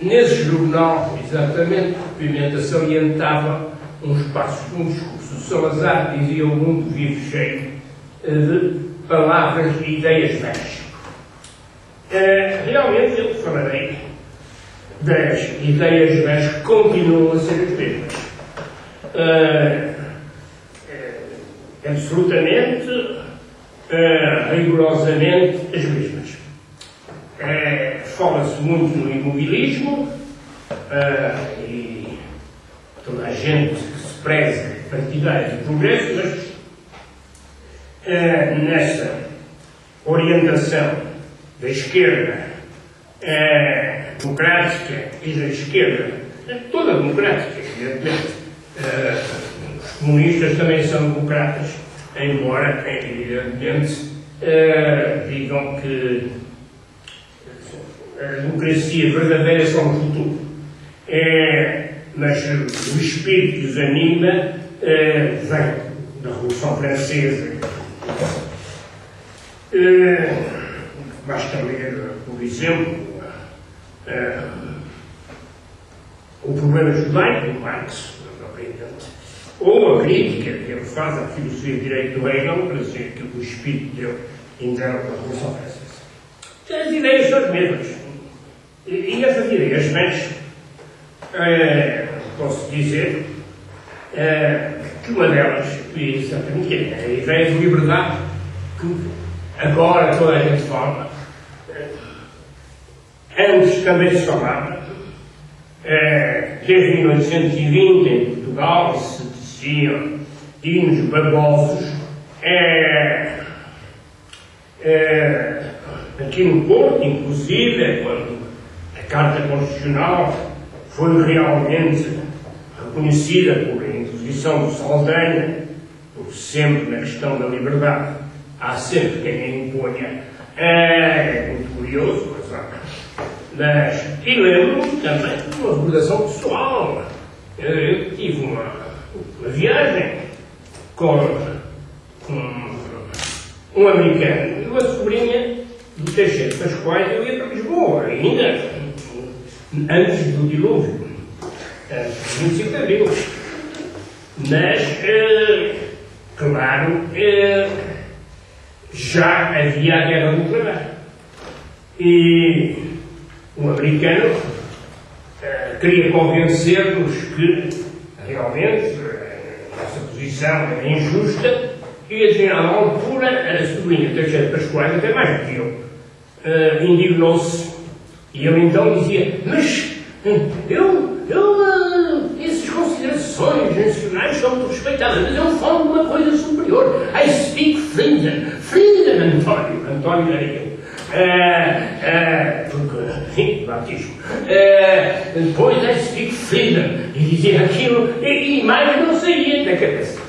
nesse jornal, exatamente, Pimenta salientava uns passos de um discurso. Salazar dizia: o mundo vive cheio de palavras e ideias vãs. Realmente eu falarei das ideias vãs que continuam a ser as mesmas. Absolutamente, rigorosamente as mesmas. Fala-se muito no imobilismo e toda a gente que se preza partidário de progresso, mas nessa orientação da esquerda democrática e da esquerda toda democrática, evidentemente. Os comunistas também são democratas, embora, evidentemente, digam que a democracia verdadeira é só no futuro. Mas o espírito que os anima vem da Revolução Francesa. Basta ler, por exemplo, o problema judaico de Marx, ou a crítica que ele faz à filosofia de direito do Hegel, para dizer que o espírito dele interno da Revolução Francesa. As ideias são as mesmas. E essas ideias vãs, posso dizer que uma delas, exatamente, é a ideia de liberdade, que agora toda a gente fala, antes também se falava, desde 1820 em Portugal se diziam hinos babosos, aqui no Porto, inclusive, quando a Carta Constitucional foi realmente reconhecida por a Inquisição do Saldanha, porque sempre na questão da liberdade há sempre quem a imponha. É muito curioso, mas e lembro-me também de uma recordação pessoal. Eu tive uma viagem com um americano e uma sobrinha do Teixeira Pascoais. Eu ia para Lisboa, ainda antes do dilúvio, antes do 25 de Abril. Mas, claro, já havia a guerra nuclear. E o americano queria convencer-nos que realmente a nossa posição era injusta e, a determinada altura, a sobrinha Teixeira Pascoais, até mais do que eu, indignou-se. E ele então dizia: mas essas considerações nacionais são muito respeitadas, mas eu falo de uma coisa superior. I speak freedom. Freedom, António. António era eu. Porque, batismo. Depois I speak freedom. E dizia aquilo, e mais não saía da cabeça.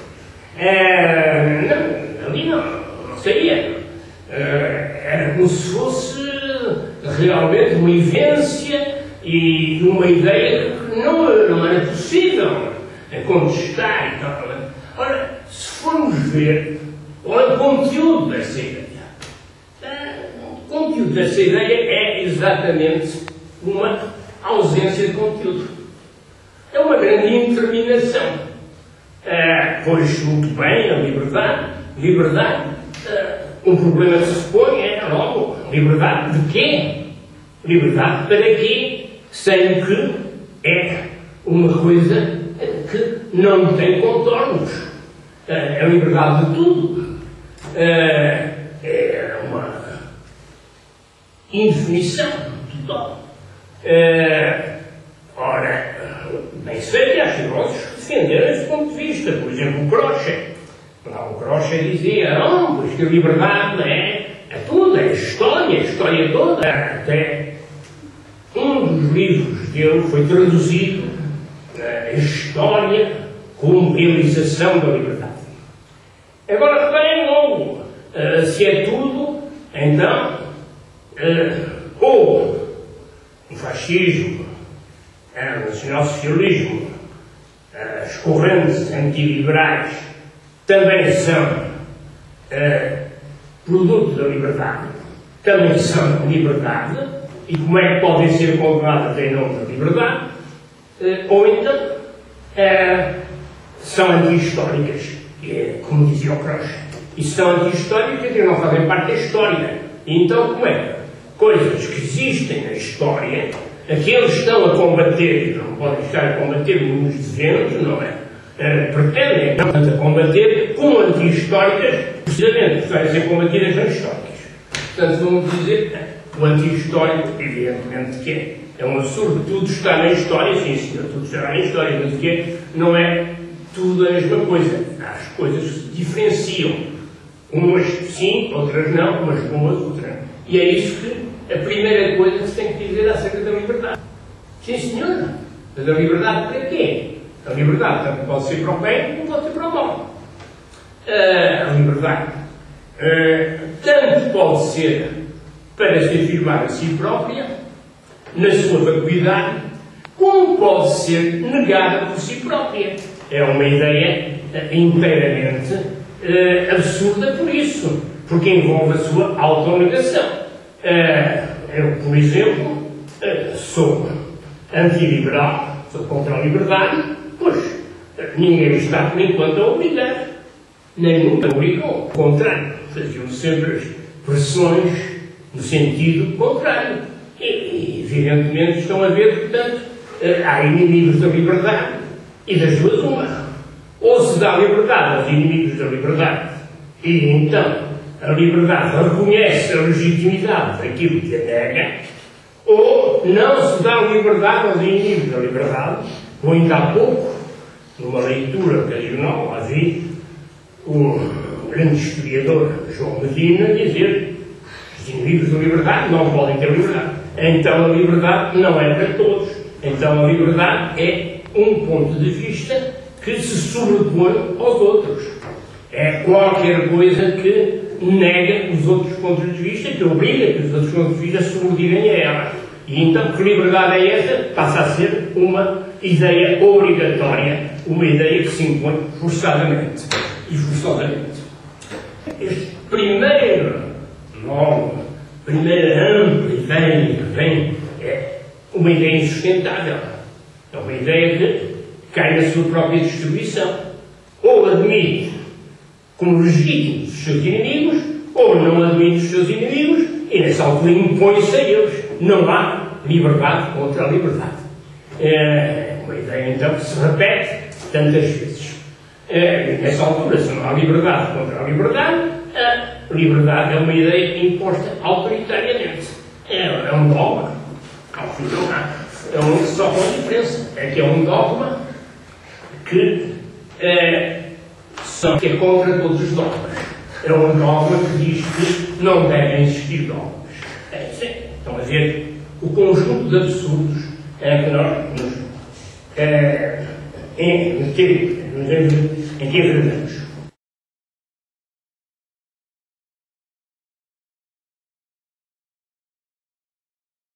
Não, ali não saía. Era como se fosse realmente uma vivência e uma ideia que não era possível contestar e tal. Ora, se formos ver qual é o conteúdo dessa ideia, o conteúdo dessa ideia é exatamente uma ausência de conteúdo. É uma grande indeterminação. Pois, muito bem, a liberdade, um problema que se põe é logo, liberdade de quê? Liberdade para quê? Sem que é uma coisa que não tem contornos. A liberdade de tudo é uma indefinição total. Ora, bem sei que há filósofos que defenderam esse ponto de vista. Por exemplo, o Croce. O Croce dizia: não, pois que a liberdade é tudo, é a história toda. Até um dos livros dele foi traduzido, a História como realização da liberdade. Agora reparem logo, se é tudo, então, ou o fascismo, o nacionalsocialismo, as correntes antiliberais também são produto da liberdade, também são liberdade, e como é que podem ser condenadas em nome da liberdade, ou então são anti-históricas, como dizia o Crush. E são anti-históricas e não fazem parte da história. E então, como é? Coisas que existem na história, aqueles que estão a combater, não podem estar a combater nos desenhos, não é? Pretendem, a combater como anti-históricas, precisamente, porque devem ser combatidas não históricas. Portanto, vamos dizer, o anti-histórico, evidentemente que é um absurdo, tudo está na história, sim senhor, tudo está na história, mas o que não é tudo a mesma coisa. As coisas se diferenciam, umas sim, outras não, mas umas outras não. E é isso que a primeira coisa que se tem que dizer acerca da liberdade. Sim senhor, mas a liberdade para quê? A liberdade tanto pode ser para o bem como pode ser para o mal. A liberdade tanto pode ser para se afirmar a si própria, na sua vacuidade, como pode ser negada por si própria. É uma ideia inteiramente absurda por isso, porque envolve a sua autonegação. Eu, por exemplo, sou antiliberal, sou contra a liberdade, pois ninguém me está por enquanto a obrigar, nem nunca obrigou, ao contrário, faziam sempre as pressões no sentido contrário. E evidentemente estão a ver, portanto, há inimigos da liberdade e das duas uma. Ou se dá liberdade aos inimigos da liberdade e então a liberdade reconhece a legitimidade daquilo que a nega, ou não se dá liberdade aos inimigos da liberdade, como ainda há pouco, numa leitura ocasional, havia o grande historiador João Medina dizer que os inimigos da liberdade não podem ter liberdade. Então a liberdade não é para todos. Então a liberdade é um ponto de vista que se sobrepõe aos outros. É qualquer coisa que nega os outros pontos de vista, que obriga que os outros pontos de vista se subordinem a ela. E então, que liberdade é essa? Passa a ser uma ideia obrigatória, uma ideia que se impõe forçadamente e forçosamente. Este primeira ampla ideia que vem é uma ideia insustentável. É uma ideia que cai na sua própria destruição. Ou admite como legítimos os seus inimigos, ou não admite os seus inimigos, e nessa altura impõe-se a eles. Não há liberdade contra a liberdade. É uma ideia, então, que se repete tantas vezes. Nessa altura, se não há liberdade contra a liberdade é uma ideia imposta autoritariamente. É um dogma. Ao fim não há. Só com a diferença. É que é um dogma que é contra todos os dogmas. É um dogma que diz que não devem existir dogmas. Estão a ver o conjunto de absurdos que nós em que enfrentamos.